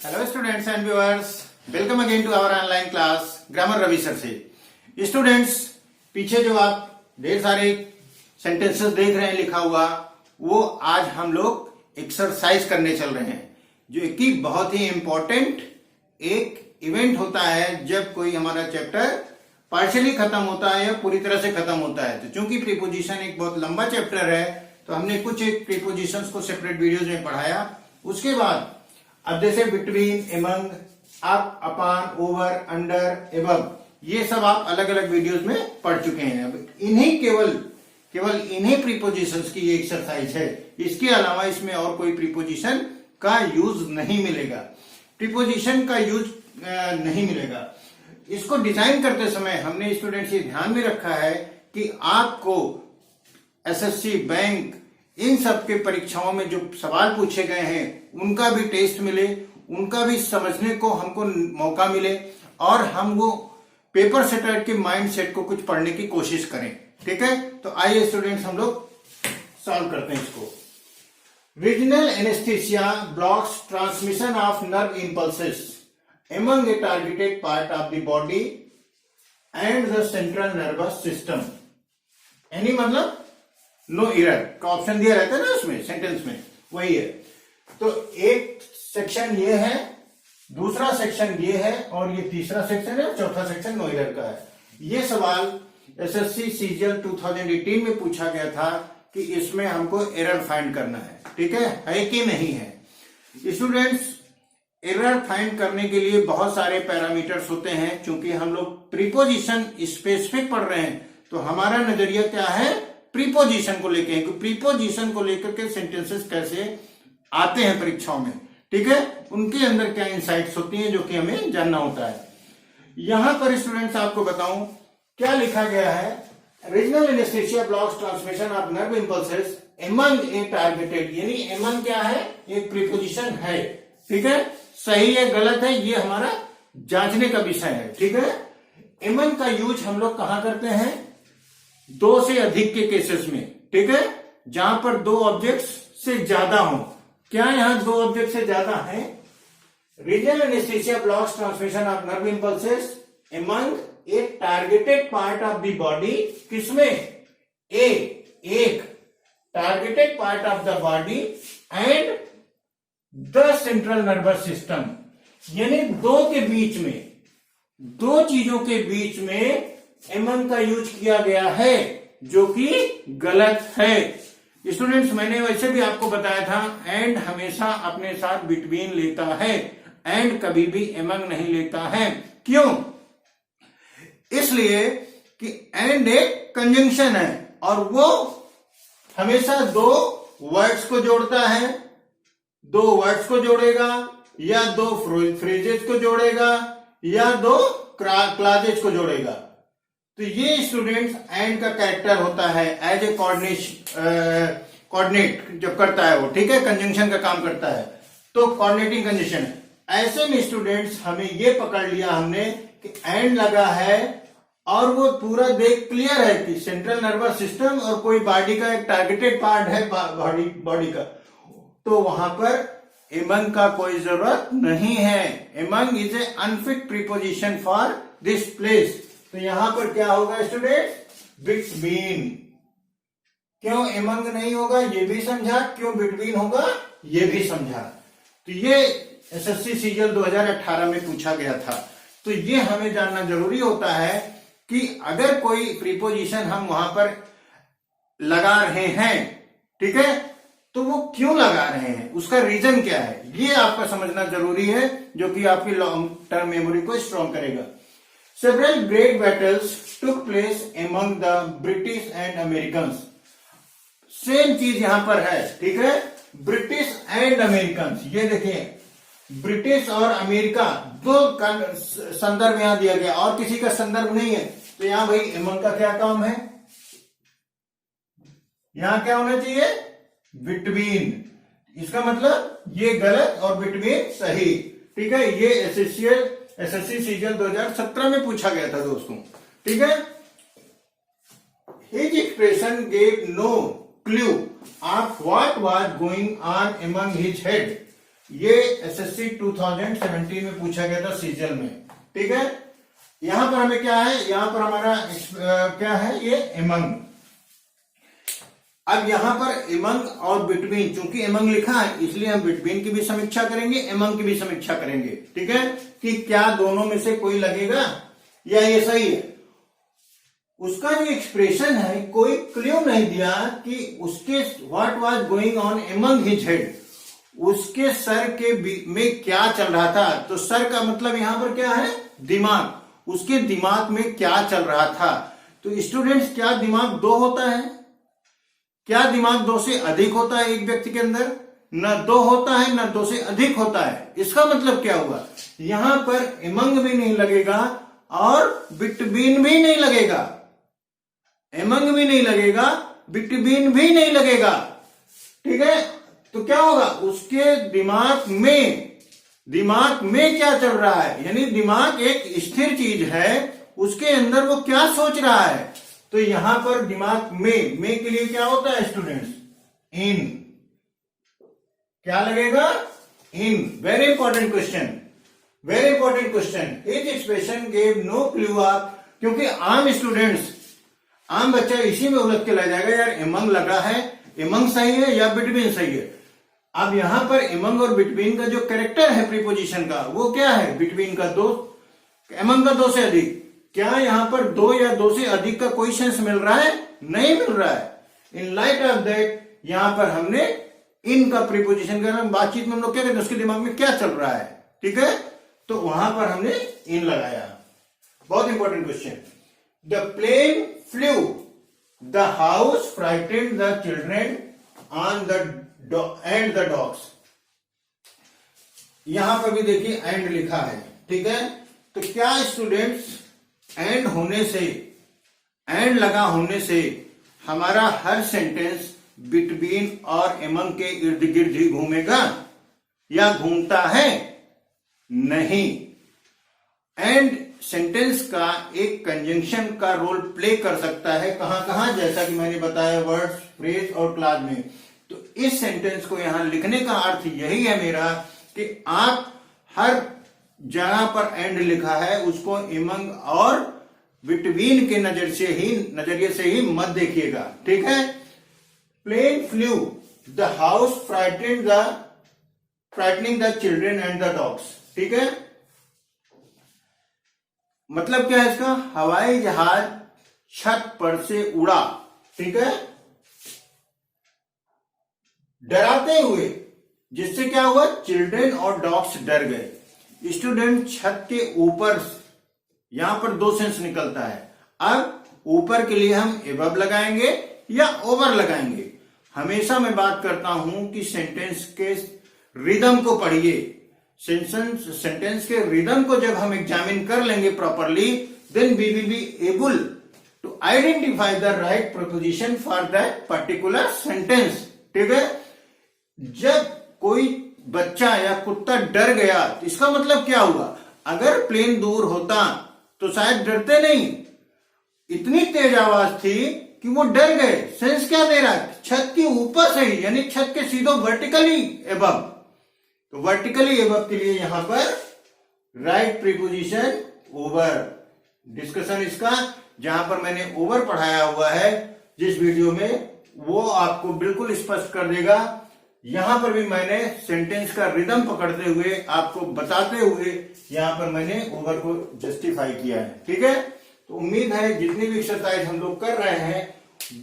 Hello students and viewers, welcome again to our online class grammar Ravi sir से। Students, पीछे जो आप ढेर सारे सेंटेंसेस देख रहे हैं लिखा हुआ, वो आज हम लोग एक्सरसाइज करने चल रहे हैं, जो कि बहुत ही इंपॉर्टेंट एक इवेंट होता है जब कोई हमारा चैप्टर पार्शियली खत्म होता है या पूरी तरह से खत्म होता है। तो चूंकि प्रीपोजिशन एक बहुत लंबा चैप्टर है, तो हमने कुछ एक प्रीपोजिशंस को सेपरेट वीडियोज में पढ़ाया। उसके बाद अब जैसे बिटवीन, एमंग, अप, अपान, ओवर, अंडर, एबव, ये सब आप अलग अलग वीडियोस में पढ़ चुके हैं। अब इन्हीं केवल इन्हीं प्रीपोजिशंस की ये एक्सरसाइज है। इसके अलावा इसमें और कोई प्रीपोजिशन का यूज नहीं मिलेगा, प्रीपोजिशन का यूज नहीं मिलेगा। इसको डिजाइन करते समय हमने स्टूडेंट्स ये ध्यान में रखा है कि आपको एसएससी, बैंक, इन सब के परीक्षाओं में जो सवाल पूछे गए हैं उनका भी टेस्ट मिले, उनका भी समझने को हमको मौका मिले, और हम वो पेपर सेटर के माइंड सेट को कुछ पढ़ने की कोशिश करें। ठीक है, तो आइए स्टूडेंट्स हम लोग सॉल्व करते हैं इसको। Regional anaesthesia blocks transmission of nerve impulses among a targeted part of the body and the central nervous system। यानी मतलब नो एरर का ऑप्शन दिया रहता है ना उसमें सेंटेंस में, वही है। तो एक सेक्शन ये है, दूसरा सेक्शन ये है, और ये तीसरा सेक्शन है, चौथा सेक्शन नो एरर का है। ये सवाल एसएससी सीजीएल 2018 में पूछा गया था कि इसमें हमको एरर फाइंड करना है। ठीक है कि नहीं है? स्टूडेंट्स, एरर फाइंड करने के लिए बहुत सारे पैरामीटर्स होते हैं। चूंकि हम लोग प्रीपोजिशन स्पेसिफिक पढ़ रहे हैं, तो हमारा नजरिया क्या है, प्रीपोजिशन को लेके है कि प्रीपोजिशन को लेकर के सेंटेंसेस कैसे आते हैं परीक्षाओं में। ठीक है, उनके अंदर क्या इंसाइट्स होती हैं जो कि हमें जानना होता है। यहां पर स्टूडेंट्स आपको बताऊं क्या लिखा गया है। Regional anaesthesia blocks transmission of nerve impulses among A targeted, यानी एमंग क्या है, एक प्रीपोजिशन है। ठीक है, सही है गलत है ये हमारा जांचने का विषय है। ठीक है, एमंग का यूज हम लोग कहां करते हैं, दो से अधिक के केसेस में। ठीक है, जहां पर दो ऑब्जेक्ट्स से ज्यादा हो। क्या यहां दो ऑब्जेक्ट से ज्यादा है? Regional anaesthesia blocks transmission of nerve impulses among A targeted part of the body. किसमें? एक targeted part of the body and the central nervous system, यानी दो के बीच में, दो चीजों के बीच में एमंग का यूज किया गया है, जो कि गलत है। स्टूडेंट्स, मैंने वैसे भी आपको बताया था एंड हमेशा अपने साथ बिटवीन लेता है, एंड कभी भी एमंग नहीं लेता है। क्यों? इसलिए कि एंड एक कंजंक्शन है और वो हमेशा दो वर्ड्स को जोड़ता है, दो वर्ड्स को जोड़ेगा, या दो फ्रेजेस को जोड़ेगा, या दो क्लॉजेज को जोड़ेगा। तो ये स्टूडेंट्स एंड का कैरेक्टर होता है एज ए कोऑर्डिनेट जब करता है वो। ठीक है, कंजंक्शन का काम करता है, तो कोऑर्डिनेटिंग कंजंक्शन। ऐसे में स्टूडेंट्स हमें ये पकड़ लिया हमने कि एंड लगा है, और वो पूरा देख क्लियर है कि सेंट्रल नर्वस सिस्टम और कोई बॉडी का एक टारगेटेड पार्ट है बॉडी का, तो वहां पर एमंग का कोई जरूरत नहीं है। Among is a unfit preposition for this place. तो यहां पर क्या होगा स्टूडेंट, बिटवीन। क्यों एमंग नहीं होगा ये भी समझा, क्यों बिटवीन होगा ये भी समझा। तो ये एसएससी सीजीएल 2018 में पूछा गया था। तो ये हमें जानना जरूरी होता है कि अगर कोई प्रीपोजिशन हम वहां पर लगा रहे हैं, ठीक है, तो वो क्यों लगा रहे हैं, उसका रीजन क्या है, ये आपका समझना जरूरी है, जो कि आपकी लॉन्ग टर्म मेमोरी को स्ट्रॉन्ग करेगा। Several great battles took place among the British and Americans। Same चीज यहां पर है। ठीक है, ब्रिटिश एंड अमेरिकन। ये देखिए, ब्रिटिश और अमेरिका दो संदर्भ यहां दिया गया, और किसी का संदर्भ नहीं है। तो यहां भाई एमंग का क्या काम है, यहां क्या होना चाहिए, बिटवीन। इसका मतलब ये गलत और बिटवीन सही। ठीक है, ये एसएससी सीजीएल 2017 में पूछा गया था दोस्तों। ठीक है, his expression gave no clue of what was going on among his head. ये एसएससी 2017 में पूछा गया था सीजल में। ठीक है, यहां पर हमें क्या है, यहां पर हमारा क्या है, ये एमंग। अब यहां पर एमंग और बिटवीन, चूंकि एमंग लिखा है इसलिए हम बिटवीन की भी समीक्षा करेंगे, एमंग की भी समीक्षा करेंगे। ठीक है, कि क्या दोनों में से कोई लगेगा या ये सही है। उसका जो एक्सप्रेशन है, कोई क्ल्यू नहीं दिया कि उसके what was going on among his head, उसके सर के में क्या चल रहा था। तो सर का मतलब यहां पर क्या है, दिमाग। उसके दिमाग में क्या चल रहा था। तो स्टूडेंट्स, क्या दिमाग दो होता है? क्या दिमाग दो से अधिक होता है एक व्यक्ति के अंदर? न दो होता है न दो से अधिक होता है। इसका मतलब क्या हुआ, यहां पर एमंग भी नहीं लगेगा और बिटवीन भी नहीं लगेगा। एमंग भी नहीं लगेगा, बिटवीन भी नहीं लगेगा। ठीक है, तो क्या होगा, उसके दिमाग में क्या चल रहा है, यानी दिमाग एक स्थिर चीज है, उसके अंदर वो क्या सोच रहा है। तो यहां पर दिमाग में के लिए क्या होता है स्टूडेंट्स, इन। क्या लगेगा, in. Very important question, very important question. इस एक्सप्रेशन गेव नो क्लू आप, क्योंकि आम स्टूडेंट्स, आम बच्चा इसी में उलझ के लग जाएगा, यार एमंग लगा है, एमंग सही है या बिटवीन सही है। अब यहां पर एमंग और बिटवीन का जो कैरेक्टर है प्रीपोजिशन का, वो क्या है, बिटवीन का दो, एमंग का दो से अधिक। क्या यहां पर दो या दो से अधिक का कोई सेंस मिल रहा है? नहीं मिल रहा है। इन लाइट ऑफ दैट यहां पर हमने इन का प्रीपोजिशन करना, बातचीत में हम लोग क्या कहते हैं, उसके दिमाग में क्या चल रहा है। ठीक है, तो वहां पर हमने इन लगाया। बहुत important question. The plane flew, the house frightened the children on the end the dogs. यहां पर भी देखिए एंड लिखा है। ठीक है, तो क्या स्टूडेंट्स, एंड होने से, एंड लगा होने से हमारा हर सेंटेंस बिटवीन और एमंग के इर्द गिर्द ही घूमेगा या घूमता है? नहीं। एंड सेंटेंस का एक कंजंक्शन का रोल प्ले कर सकता है, कहां कहां, जैसा कि मैंने बताया, वर्ड्स, फ्रेज और क्लॉज में। तो इस सेंटेंस को यहां लिखने का अर्थ यही है मेरा कि आप हर जहां पर एंड लिखा है उसको एमंग और बिटवीन के नजरिए से ही मत देखिएगा। ठीक है, plane flew, the house frightening the children and the dogs. ठीक है, मतलब क्या है इसका, हवाई जहाज छत पर से उड़ा। ठीक है, डराते हुए, जिससे क्या हुआ, चिल्ड्रेन और डॉग्स डर गए। स्टूडेंट, छत के ऊपर, यहां पर दो सेंस निकलता है। अब ऊपर के लिए हम एबव लगाएंगे या ओवर लगाएंगे। हमेशा मैं बात करता हूं कि सेंटेंस के रिदम को पढ़िए। सेंटेंस के रिदम को जब हम एग्जामिन कर लेंगे properly, then we will be able to identify the right preposition for that particular sentence. ठीक है, जब कोई बच्चा या कुत्ता डर गया तो इसका मतलब क्या हुआ, अगर प्लेन दूर होता तो शायद डरते नहीं, इतनी तेज आवाज थी कि वो डर गए। सेंस क्या दे रहा है, छत के ऊपर से ही, यानी छत के सीधो वर्टिकली एबव। तो वर्टिकली एबव के लिए यहां पर राइट प्रीपोजिशन ओवर। डिस्कशन इसका जहां पर मैंने ओवर पढ़ाया हुआ है जिस वीडियो में, वो आपको बिल्कुल स्पष्ट कर देगा। यहां पर भी मैंने सेंटेंस का रिदम पकड़ते हुए, आपको बताते हुए यहां पर मैंने ओवर को जस्टिफाई किया है। ठीक है, तो उम्मीद है जितनी भी एक्सरसाइज हम लोग कर रहे हैं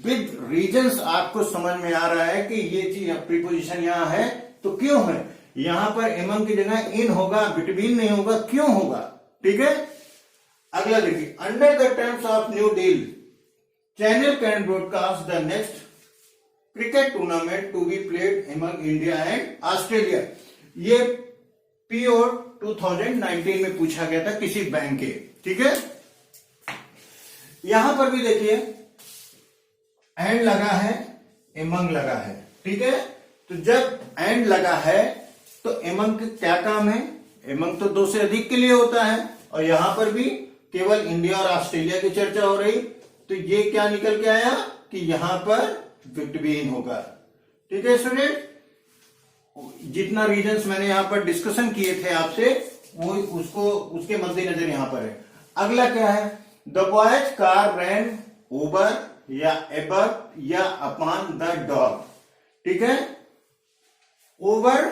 विद रीजंस आपको समझ में आ रहा है कि ये चीज प्रीपोजिशन यहां है तो क्यों है, यहां पर एमंग की जगह इन होगा, बिटवीन नहीं होगा, क्यों होगा। ठीक है, अगला देखिए, under the terms of new deal channel can broadcast the next cricket tournament to be played among India and Australia. ये पीओ 2019 में पूछा गया था किसी बैंक के। ठीक है, यहां पर भी देखिए एंड लगा है, एमंग लगा है। ठीक है, तो जब एंड लगा है तो एमंग का क्या काम है, एमंग तो दो से अधिक के लिए होता है, और यहां पर भी केवल इंडिया और ऑस्ट्रेलिया की चर्चा हो रही, तो ये क्या निकल के आया कि यहां पर बिटवीन होगा। ठीक है स्टूडेंट, जितना रीजन्स मैंने यहाँ पर डिस्कशन किए थे आपसे, वो उसको उसके मद्देनजर यहाँ पर है। अगला क्या है, the boys car rain over या एबव या अपॉन द डॉग। ठीक है, ओवर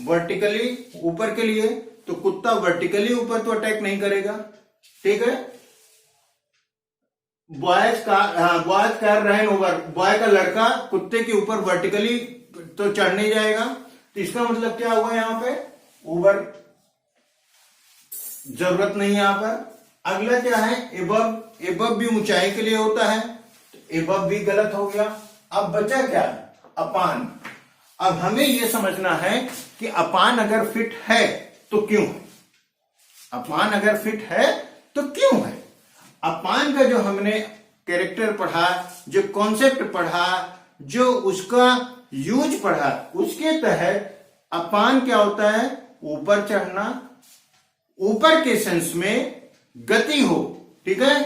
वर्टिकली ऊपर के लिए, तो कुत्ता वर्टिकली ऊपर तो अटैक नहीं करेगा। ठीक है, बॉयज कार रैन ओवर, बॉय का लड़का कुत्ते के ऊपर वर्टिकली तो चढ़ नहीं जाएगा, तो इसका मतलब क्या हुआ, यहां पे ओवर जरूरत नहीं है यहां पर। अगला क्या है, एबव, एबव भी ऊंचाई के लिए होता है, तो एबव भी गलत हो गया। अब बचा क्या, अपान। अब हमें यह समझना है कि अपान अगर फिट है तो क्यों है, अपान अगर फिट है तो क्यों है। अपान का जो हमने कैरेक्टर पढ़ा, जो कॉन्सेप्ट पढ़ा, जो उसका यूज पढ़ा, उसके तहत अपान क्या होता है, ऊपर चढ़ना, ऊपर के सेंस में गति हो। ठीक है,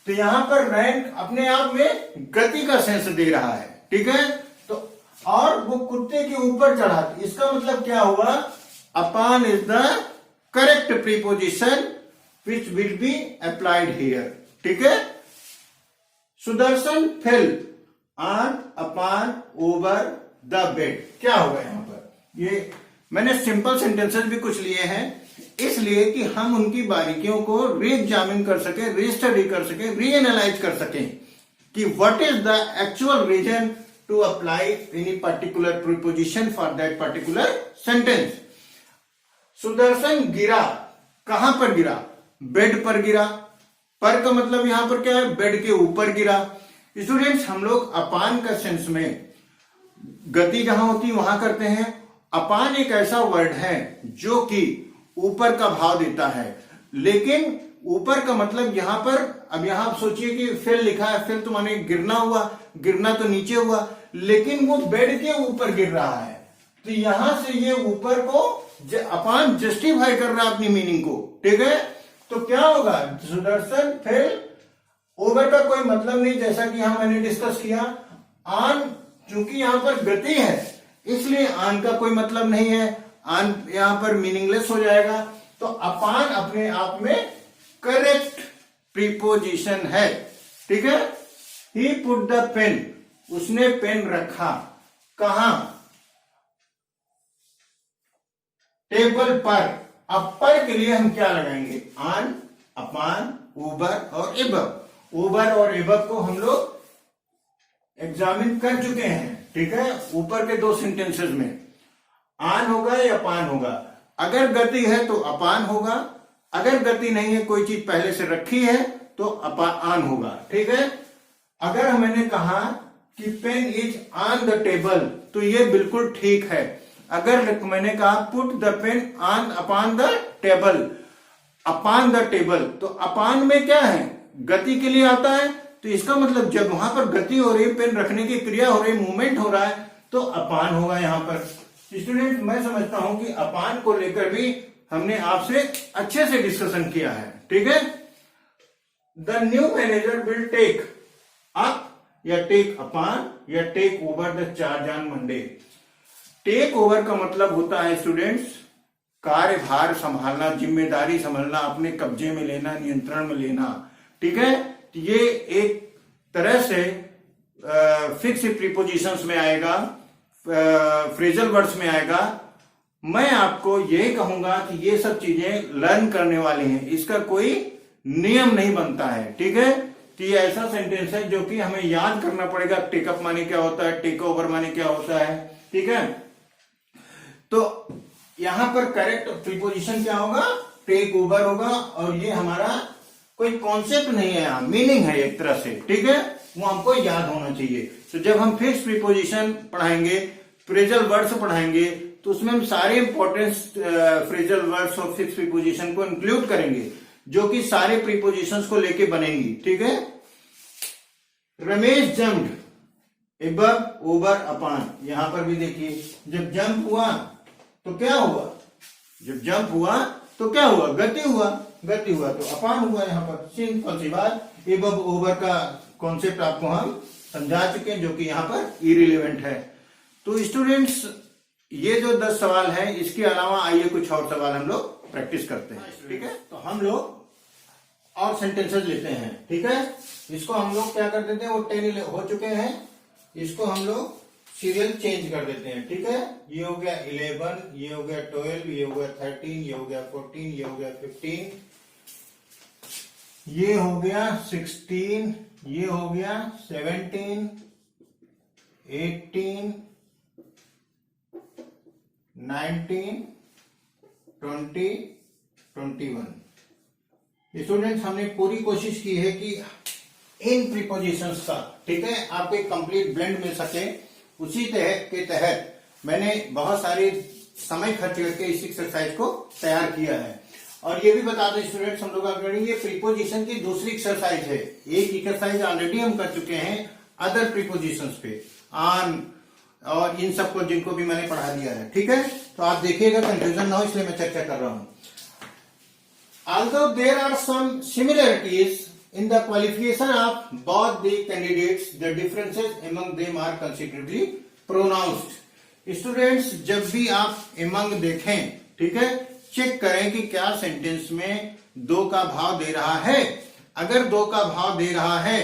तो यहां पर रैंक अपने आप में गति का सेंस दे रहा है। ठीक है, तो और वो कुत्ते के ऊपर चढ़ा, इसका मतलब क्या हुआ, upon is the correct preposition which will be applied here। ठीक है, Sudarshan fell on upon over the bed। क्या होगा यहां पर, ये मैंने सिंपल सेंटेंसेस भी कुछ लिए हैं, इसलिए कि हम उनकी बारीकियों को री-एग्जामिन कर सके, री-स्टडी कर सके, री-एनालाइज कर सकें कि what is the actual reason to apply any particular preposition for that particular sentence. Sudarshan गिरा, कहां पर गिरा, बेड पर गिरा। पर का मतलब यहां पर क्या है, बेड के ऊपर गिरा। स्टूडेंट्स, हम लोग अपान का सेंस में गति जहां होती है वहां करते हैं। अपान एक ऐसा वर्ड है जो कि ऊपर का भाव देता है, लेकिन ऊपर का मतलब यहां पर, अब यहां आप सोचिए कि फेल लिखा है, फेल तो माने गिरना हुआ, गिरना तो नीचे हुआ, लेकिन वो बेड के ऊपर गिर रहा है, तो यहां से ये ऊपर को अपान जस्टिफाई कर रहा है अपनी मीनिंग को। ठीक है, तो क्या होगा, सुदर्शन फेल, ओवर का कोई मतलब नहीं, जैसा कि यहां मैंने डिस्कस किया। आन, चूंकि यहां पर गति है इसलिए आन का कोई मतलब नहीं है, आन यहां पर मीनिंगलेस हो जाएगा। तो अपान अपने आप में करेक्ट प्रीपोजिशन है। ठीक है, ही पुट द पेन, उसने पेन रखा, कहां, टेबल पर। अब पर के लिए हम क्या लगाएंगे, आन, अपान, ऊबर और एबव। ऊबर और एबव को हम लोग एग्जामिन कर चुके हैं। ठीक है, ऊपर के दो सेंटेंसेस में आन होगा या अपान होगा। अगर गति है तो अपान होगा, अगर गति नहीं है, कोई चीज पहले से रखी है, तो आन होगा। ठीक है, अगर मैंने कहा कि pen is on the table, तो ये बिल्कुल ठीक है। अगर मैंने कहा put the pen on upon the table, upon the table, तो अपान में क्या है, गति के लिए आता है, तो इसका मतलब जब वहां पर गति हो रही है, पेन रखने की क्रिया हो रही, मूवमेंट हो रहा है, तो अपान होगा यहां पर। स्टूडेंट, मैं समझता हूं कि अपान को लेकर भी हमने आपसे अच्छे से डिस्कशन किया है। ठीक है, the new manager will take up या टेक अपान या take over the charge on Monday. Take over का मतलब होता है स्टूडेंट्स, कार्यभार संभालना, जिम्मेदारी संभालना, अपने कब्जे में लेना, नियंत्रण में लेना। ठीक है, तो ये एक तरह से फिक्स प्रीपोजिशंस में आएगा, फ्रेजल वर्ड्स में आएगा। मैं आपको यही कहूंगा कि ये सब चीजें लर्न करने वाले हैं, इसका कोई नियम नहीं बनता है। ठीक है, तो ये ऐसा सेंटेंस है जो कि हमें याद करना पड़ेगा। टेकअप माने क्या होता है, टेक ओवर माने क्या होता है। ठीक है, तो यहां पर करेक्ट प्रीपोजिशन क्या होगा, टेक ओवर होगा, और ये हमारा कोई कॉन्सेप्ट नहीं है, यहां मीनिंग है एक तरह से। ठीक है, वो हमको याद होना चाहिए। तो जब हम फिक्स प्रीपोजिशन पढ़ाएंगे, फ्रेजल वर्ड्स पढ़ाएंगे, तो उसमें हम सारे इंपॉर्टेंट फ्रेजल वर्ड्स और फिक्स प्रीपोजिशन को इंक्लूड करेंगे, जो कि सारे प्रीपोजिशंस को लेके बनेंगी। ठीक है, Ramesh jumped above over upon, यहां पर भी देखिए, जब जंप हुआ तो क्या हुआ, जब जंप हुआ तो क्या हुआ, गति हुआ, गति हुआ तो अपान हुआ। यहां पर सिंपल सी बात। एबव ओवर का कॉन्सेप्ट आपको हम समझा चुके हैं, जो कि यहां पर इरिलेवेंट है। तो स्टूडेंट्स, ये जो 10 सवाल है इसके अलावा आइए कुछ और सवाल हम लोग प्रैक्टिस करते हैं। ठीक है, तो हम लोग और सेंटेंसेस लेते हैं। ठीक है, इसको हम लोग क्या कर देते हैं, वो 10 हो चुके हैं, इसको हम लोग सीरियल चेंज कर देते हैं। ठीक है, ये हो गया 11, ये हो गया 12, ये हो गया 13, ये हो गया 14, ये हो गया 15, ये हो गया 16, ये हो गया 17, 18, 19, 20, 21। स्टूडेंट्स, हमने पूरी कोशिश की है कि इन प्रीपोजिशंस का, ठीक है, आपको एक कंप्लीट ब्लेंड मिल सके, उसी के तहत मैंने बहुत सारे समय खर्च करके इस एक्सरसाइज को तैयार किया है। और ये भी बता दें स्टूडेंट्स, हम लोग आगे ये प्रीपोजिशन की दूसरी एक्सरसाइज है। एक एक्सरसाइज ऑलरेडी हम कर चुके हैं अदर प्रीपोजिशंस पे, ऑन और इन सबको जिनको भी मैंने पढ़ा दिया है। ठीक है, तो आप देखिएगा, कंफ्यूजन ना हो इसलिए मैं चर्चा कर रहा हूं। Although there are some similarities in the qualification of both the candidates, the differences among them are considerably pronounced. Students, जब भी आप among देखें, ठीक है, चेक करें कि क्या सेंटेंस में दो का भाव दे रहा है। अगर दो का भाव दे रहा है,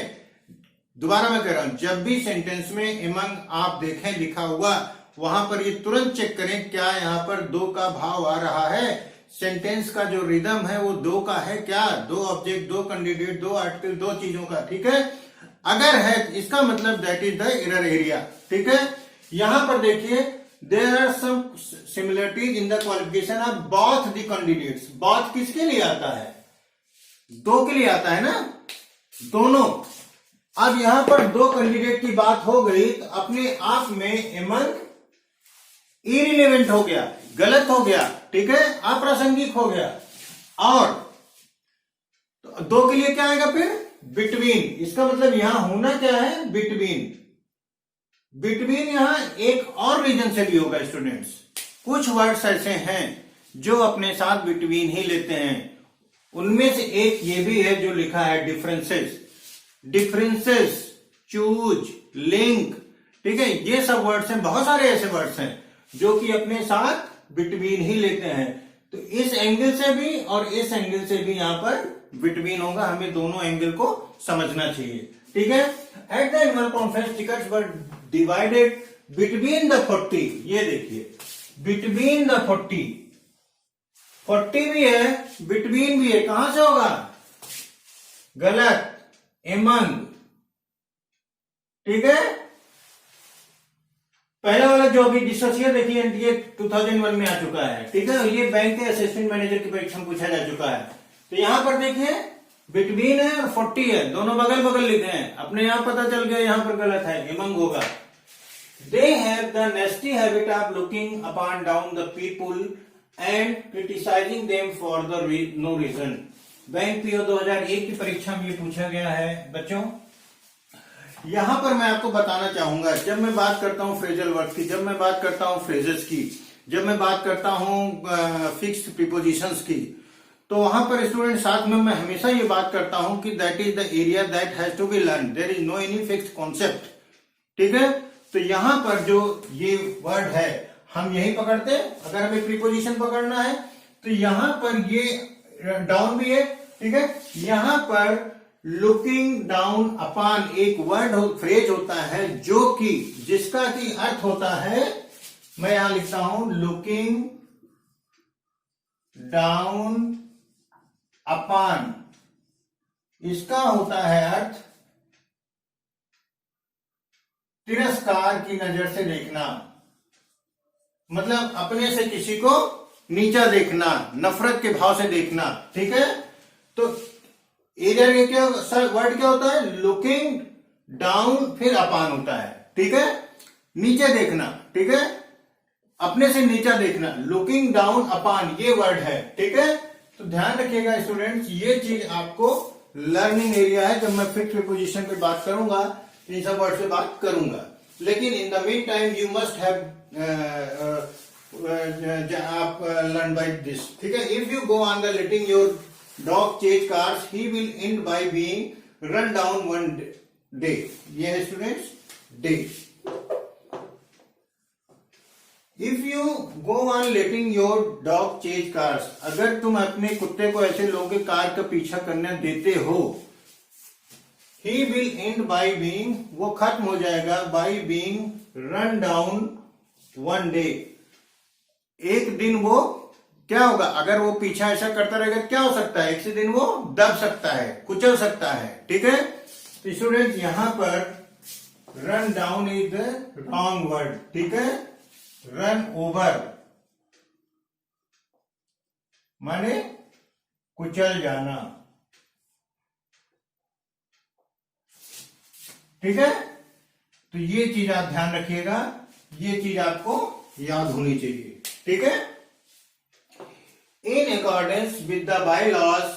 दोबारा मैं कह रहा हूं, जब भी सेंटेंस में among आप देखें लिखा हुआ, वहां पर ये तुरंत चेक करें क्या यहां पर दो का भाव आ रहा है। सेंटेंस का जो रिदम है वो दो का है क्या, दो ऑब्जेक्ट, दो कैंडिडेट, दो आर्टिकल, दो चीजों का। ठीक है, अगर है इसका मतलब that is the error area. ठीक है, यहां पर देखिए, there are some similarities in the qualification of both the candidates. Both किसके लिए आता है, दो के लिए आता है ना, दोनों। अब यहां पर दो कैंडिडेट की बात हो गई तो अपने आप में एमंग इरिलेवेंट हो गया, गलत हो गया, ठीक है, अप्रासंगिक हो गया। और तो दो के लिए क्या आएगा फिर, बिटवीन। इसका मतलब यहां होना क्या है, बिटवीन। बिटवीन यहां एक और रीजन से भी होगा स्टूडेंट्स। कुछ वर्ड्स ऐसे हैं जो अपने साथ बिटवीन ही लेते हैं, उनमें से एक ये भी है जो लिखा है डिफरेंसेस। डिफरेंसेस, चूज, लिंक, ठीक है, ये सब वर्ड्स हैं, बहुत सारे ऐसे वर्ड्स हैं जो कि अपने साथ बिटवीन ही लेते हैं। तो इस एंगल से भी और इस एंगल से भी यहां पर बिटवीन होगा, हमें दोनों एंगल को समझना चाहिए। ठीक है, at the annual conference tickets were divided between the 40। ये देखिए, बिटवीन द 40, 40 भी है, बिटवीन भी है, कहां से होगा, गलत, एमंग। ठीक है, पहला वाला जो अभी डिस्कस किया, देखिए ये 2001 में आ चुका है। ठीक है, ये बैंक के असिस्टेंट मैनेजर की परीक्षा में पूछा जा चुका है। तो यहां पर देखिए बिटवीन है और 40 है, दोनों बगल बगल लिखे हैं, अपने आप पता चल गया यहां पर गलत है, एमंग होगा। They have the nasty habit of looking upon down the people and criticising them for the no reason. Bank PO 2001 की परीक्षा में ये पूछा गया है बच्चों। यहां पर मैं आपको बताना चाहूंगा, जब मैं बात करता हूं फ्रेजल वर्ड की, जब मैं बात करता हूं फ्रेजेस की, जब मैं बात करता हूं फिक्स्ड प्रीपोजिशंस की, तो वहां पर स्टूडेंट साथ में मैं हमेशा ये बात करता हूं कि that is the area that has to be learn, there is no any fixed concept. ठीक है, तो यहां पर जो ये वर्ड है हम यही पकड़ते हैं। अगर हमें प्रीपोजिशन पकड़ना है तो यहां पर ये डाउन भी है। ठीक है, यहां पर लुकिंग डाउन अपॉन एक वर्ड फ्रेज होता है जो कि जिसका की अर्थ होता है, मैं यहां लिखता हूं लुकिंग डाउन अपॉन, इसका होता है अर्थ तिरस्कार की नजर से देखना, मतलब अपने से किसी को नीचा देखना, नफरत के भाव से देखना। ठीक है, तो एरिया क्या वर्ड क्या होता है, लुकिंग डाउन फिर अपान होता है। ठीक है, नीचे देखना, ठीक है, अपने से नीचा देखना, लुकिंग डाउन अपान ये वर्ड है। ठीक है, तो ध्यान रखिएगा स्टूडेंट्स, ये चीज आपको लर्निंग एरिया है। जब मैं फिक्स्ड प्रीपोजिशन पे बात करूंगा, इन सब वर्ड से बात करूंगा, लेकिन in the mean time you must have आप लर्न बाय दिस। ठीक है, if you go on the letting your dog chase cars, he will end by being run down one day. ये है students day. If you go on letting your dog chase cars, अगर तुम अपने कुत्ते को ऐसे लोगों के कार का पीछा करने देते हो, he will and by being, वो खत्म हो जाएगा by being run down one day, एक दिन वो क्या होगा, अगर वो पीछा ऐसा करता रहेगा क्या हो सकता है, एक से दिन वो दब सकता है, कुचल सकता है। ठीक है, तो स्टूडेंट यहां पर run down is the wrong word. ठीक है, रन ओवर माने कुचल जाना। ठीक है, तो ये चीज आप ध्यान रखिएगा, ये चीज आपको याद होनी चाहिए। ठीक है, in accordance with the bylaws,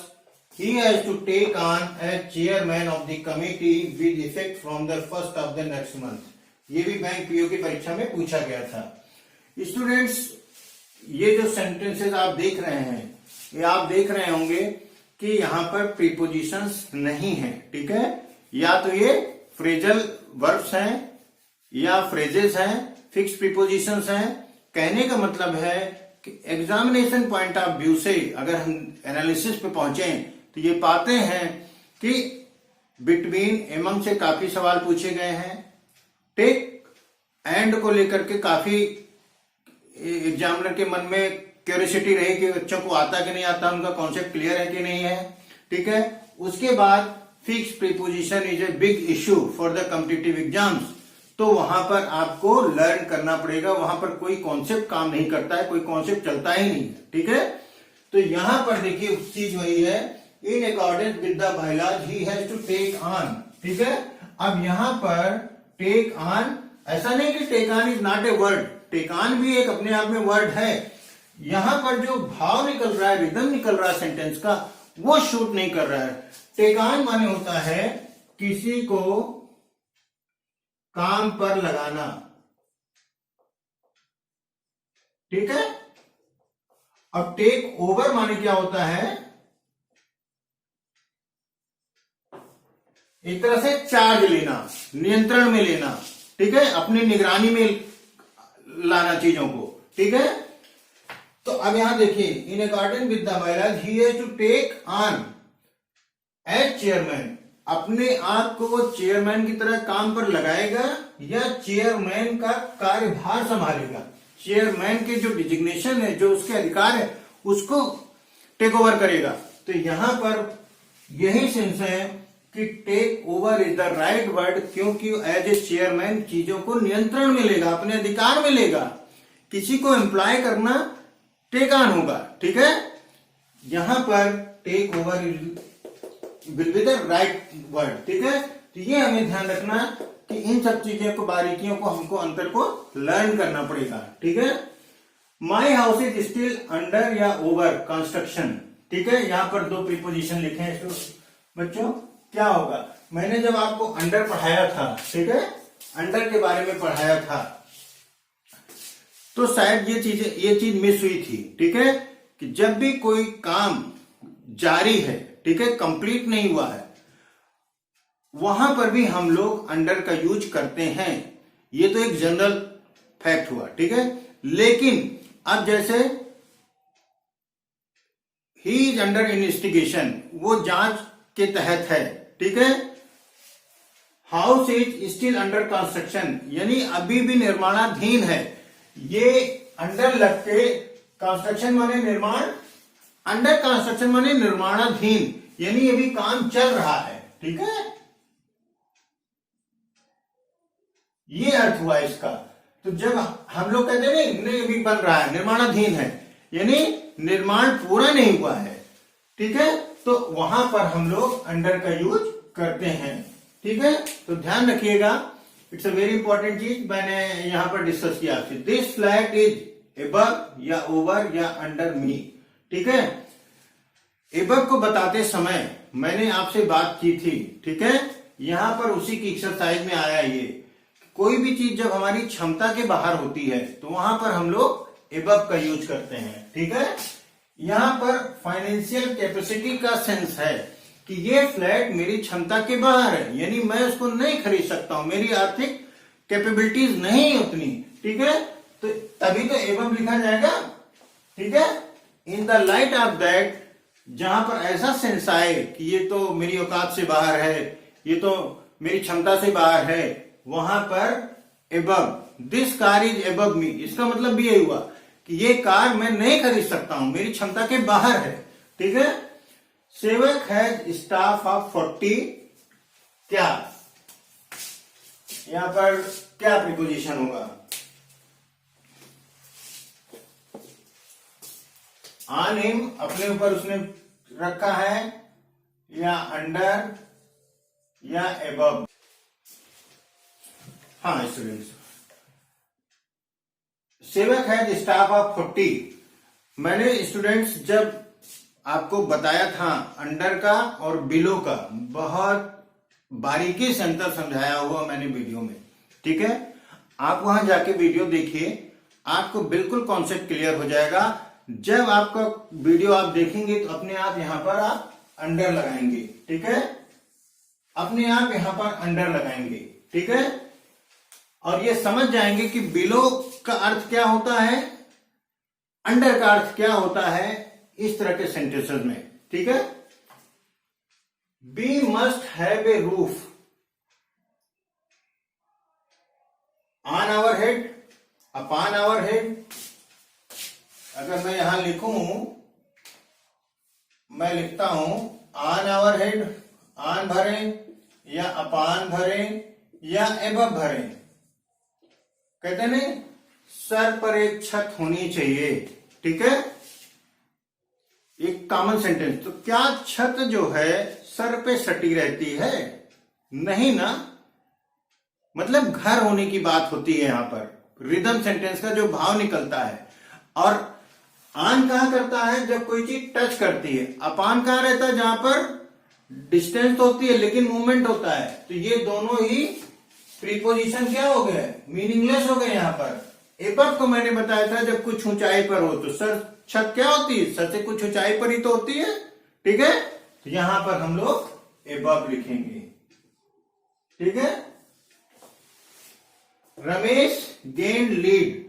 he has to take on as chairman of the committee with effect from the first of the next month। ये भी बैंक पीओ की परीक्षा में पूछा गया था। स्टूडेंट्स, ये जो सेंटेंसेस आप देख रहे हैं, ये आप देख रहे होंगे कि यहाँ पर प्रीपोजिशंस नहीं है। ठीक है, या तो ये फ्रेजल वर्ब्स हैं या फ्रेजेस हैं, फिक्स प्रीपोजिशंस हैं। कहने का मतलब है कि एग्जामिनेशन पॉइंट ऑफ व्यू से अगर हम एनालिसिस पे पहुंचे तो ये पाते हैं कि बिटवीन एमंग से काफी सवाल पूछे गए हैं, टेक एंड को लेकर के काफी एग्जामिनर के मन में क्यूरियोसिटी रही कि बच्चों को आता कि नहीं आता, उनका कॉन्सेप्ट क्लियर है कि नहीं है। ठीक है, उसके बाद fix preposition is a big issue for the competitive exams, तो वहां पर आपको लर्न करना पड़ेगा, वहां पर कोई कॉन्सेप्ट काम नहीं करता है, कोई कॉन्सेप्ट चलता ही नहीं है। ठीक है, तो यहां पर देखिए चीज वही है, in accordance with the bylaws he has to take on. ठीक है, अब यहां पर टेक ऑन, ऐसा नहीं कि take on is not a word, take on भी एक अपने आप में वर्ड है। यहां पर जो भाव निकल रहा है, रिदम निकल रहा है सेंटेंस का, वो शूट नहीं कर रहा है। टेक ऑन माने होता है किसी को काम पर लगाना। ठीक है, अब टेक ओवर माने क्या होता है, एक तरह से चार्ज लेना, नियंत्रण में लेना। ठीक है, अपनी निगरानी में लाना चीजों को। ठीक है, तो अब यहां देखिए, in according with the bylaws he has to take on as chairman, अपने आप को वो चेयरमैन की तरह काम पर लगाएगा या चेयरमैन का कार्यभार संभालेगा, चेयरमैन के जो डिजिग्नेशन है, जो उसके अधिकार है, उसको टेक ओवर करेगा। तो यहां पर यही सेंस है कि take over is the right word, क्योंकि एज ए चेयरमैन चीजों को नियंत्रण में लेगा, अपने अधिकार में लेगा। किसी को एम्प्लॉय करना टेक ऑन होगा। ठीक है, यहां पर take over will be the right word. ठीक है, तो ये हमें ध्यान रखना कि इन सब चीजों को, बारीकियों को, हमको अंतर को लर्न करना पड़ेगा। ठीक है, my house is still under या ओवर कंस्ट्रक्शन। ठीक है, यहां पर दो प्रीपोजिशन लिखे हैं। तो बच्चों क्या होगा, मैंने जब आपको अंडर पढ़ाया था, ठीक है, अंडर के बारे में पढ़ाया था, तो शायद ये चीज मिस हुई थी। ठीक है, कि जब भी कोई काम जारी है, ठीक है, कंप्लीट नहीं हुआ है, वहां पर भी हम लोग अंडर का यूज करते हैं। ये तो एक जनरल फैक्ट हुआ। ठीक है, लेकिन अब जैसे ही इज अंडर इन्वेस्टिगेशन, वो जांच के तहत है। ठीक है, house is still under construction, यानी अभी भी निर्माणाधीन है। ये अंडर लग के, कंस्ट्रक्शन माने निर्माण, अंडर कंस्ट्रक्शन माने निर्माणाधीन, यानी अभी काम चल रहा है। ठीक है, ये अर्थ हुआ इसका। तो जब हम लोग कहते हैं नहीं अभी बन रहा है, निर्माणाधीन है, यानी निर्माण पूरा नहीं हुआ है। ठीक है, तो वहां पर हम लोग अंडर का यूज करते हैं। ठीक है, तो ध्यान रखिएगा, इट्स अ वेरी इंपॉर्टेंट चीज मैंने यहां पर डिस्कस किया आपसे। दिस फ्लैट इज एबव या ओवर या अंडर मी। ठीक है, एबव को बताते समय मैंने आपसे बात की थी। ठीक है, यहां पर उसी की एक्सरसाइज में आया ये, कोई भी चीज जब हमारी क्षमता के बाहर होती है तो वहां पर हम लोग एबव का यूज करते हैं। ठीक है, यहां पर फाइनेंशियल कैपेसिटी का सेंस है कि ये फ्लैट मेरी क्षमता के बाहर है, यानी मैं उसको नहीं खरीद सकता हूं, मेरी आर्थिक कैपेबिलिटीज नहीं उतनी। ठीक है, तो तभी तो एबव लिखा जाएगा, ठीक है। In the light of that, जहां पर ऐसा सेंस आए कि ये तो मेरी औकात से बाहर है, ये तो मेरी क्षमता से बाहर है, वहां पर above, this car is above me, इसका मतलब भी यही हुआ कि ये कार मैं नहीं खरीद सकता हूं, मेरी क्षमता के बाहर है, ठीक है। सेवक हैज स्टाफ ऑफ 40, क्या यहां पर क्या प्रीपोजिशन होगा? ऑन हिम, अपने ऊपर उसने रखा है, या अंडर, या एबव। हाँ स्टूडेंट्स, सेवक है स्टाफ ऑफ 40। मैंने स्टूडेंट्स जब आपको बताया था अंडर का और बिलो का, बहुत बारीकी से अंतर समझाया हुआ मैंने वीडियो में, ठीक है। आप वहां जाके वीडियो देखिए, आपको बिल्कुल कॉन्सेप्ट क्लियर हो जाएगा। जब आपका वीडियो आप देखेंगे तो अपने आप यहां पर आप अंडर लगाएंगे, ठीक है, अपने आप यहां पर अंडर लगाएंगे, ठीक है। और ये समझ जाएंगे कि बिलो का अर्थ क्या होता है, अंडर का अर्थ क्या होता है, इस तरह के सेंटेंसेस में, ठीक है। We must have a roof on our head, upon our head. अगर मैं यहां लिखूं, मैं लिखता हूं ऑन आवर हेड, ऑन भरे, या अपॉन भरे, या एबव भरे, कहते नहीं सर पर एक छत होनी चाहिए, ठीक है, एक कॉमन सेंटेंस। तो क्या छत जो है सर पे सटी रहती है? नहीं ना, मतलब घर होने की बात होती है यहां पर, रिदम सेंटेंस का जो भाव निकलता है। और ऑन कहां करता है? जब कोई चीज टच करती है। अपान कहां रहता है? जहां पर डिस्टेंस होती है लेकिन मूवमेंट होता है। तो ये दोनों ही प्रीपोजिशन क्या हो गए? मीनिंगलेस हो गए यहां पर। एबव को मैंने बताया था जब कुछ ऊंचाई पर हो, तो सर छत क्या होती है? सर से कुछ ऊंचाई पर ही तो होती है, ठीक है। तो यहां पर हम लोग एबव लिखेंगे, ठीक है। Ramesh gain lead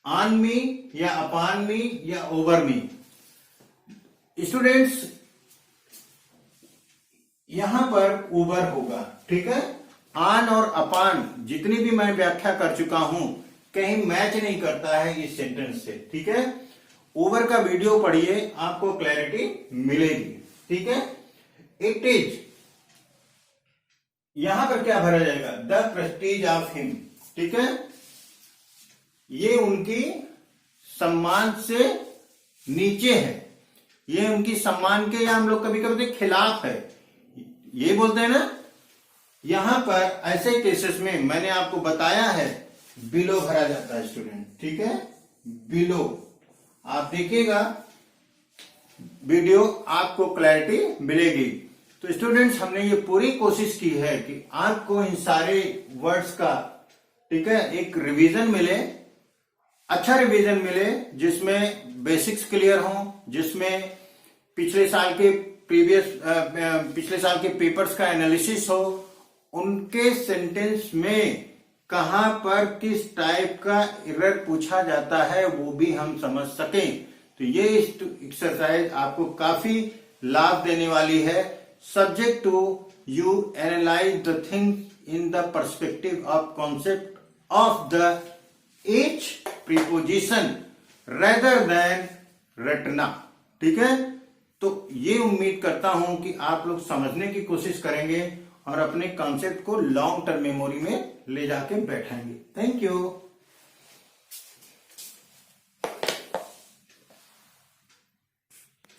on me, या अपॉन मी, या ओवर मी। स्टूडेंट्स यहां पर ओवर होगा, ठीक है। ऑन और अपॉन जितनी भी मैं व्याख्या कर चुका हूं, कहीं मैच नहीं करता है इस सेंटेंस से, ठीक है। ओवर का वीडियो पढ़िए, आपको क्लैरिटी मिलेगी, ठीक है। इट इज, यहां पर क्या भरा जाएगा? द प्रेस्टीज ऑफ हिम, ठीक है। ये उनकी सम्मान से नीचे है, ये उनकी सम्मान के, या हम लोग कभी कभी खिलाफ है, ये बोलते हैं ना। यहां पर ऐसे केसेस में मैंने आपको बताया है बिलो भरा जाता है स्टूडेंट, ठीक है। बिलो आप देखिएगा वीडियो, आपको क्लैरिटी मिलेगी। तो स्टूडेंट्स हमने ये पूरी कोशिश की है कि आपको इन सारे वर्ड्स का, ठीक है, एक रिवीजन मिले, अच्छा रिवीजन मिले, जिसमें बेसिक्स क्लियर हो, जिसमें पिछले साल के पेपर्स का एनालिसिस हो, उनके सेंटेंस में कहां पर किस टाइप का एरर पूछा जाता है वो भी हम समझ सकें। तो ये एक्सरसाइज आपको काफी लाभ देने वाली है। Subject to you analyse the things in the perspective of concept of the each preposition rather than रटना, ठीक है। तो ये उम्मीद करता हूं कि आप लोग समझने की कोशिश करेंगे और अपने कॉन्सेप्ट को लॉन्ग टर्म मेमोरी में ले जाके बैठाएंगे। Thank you.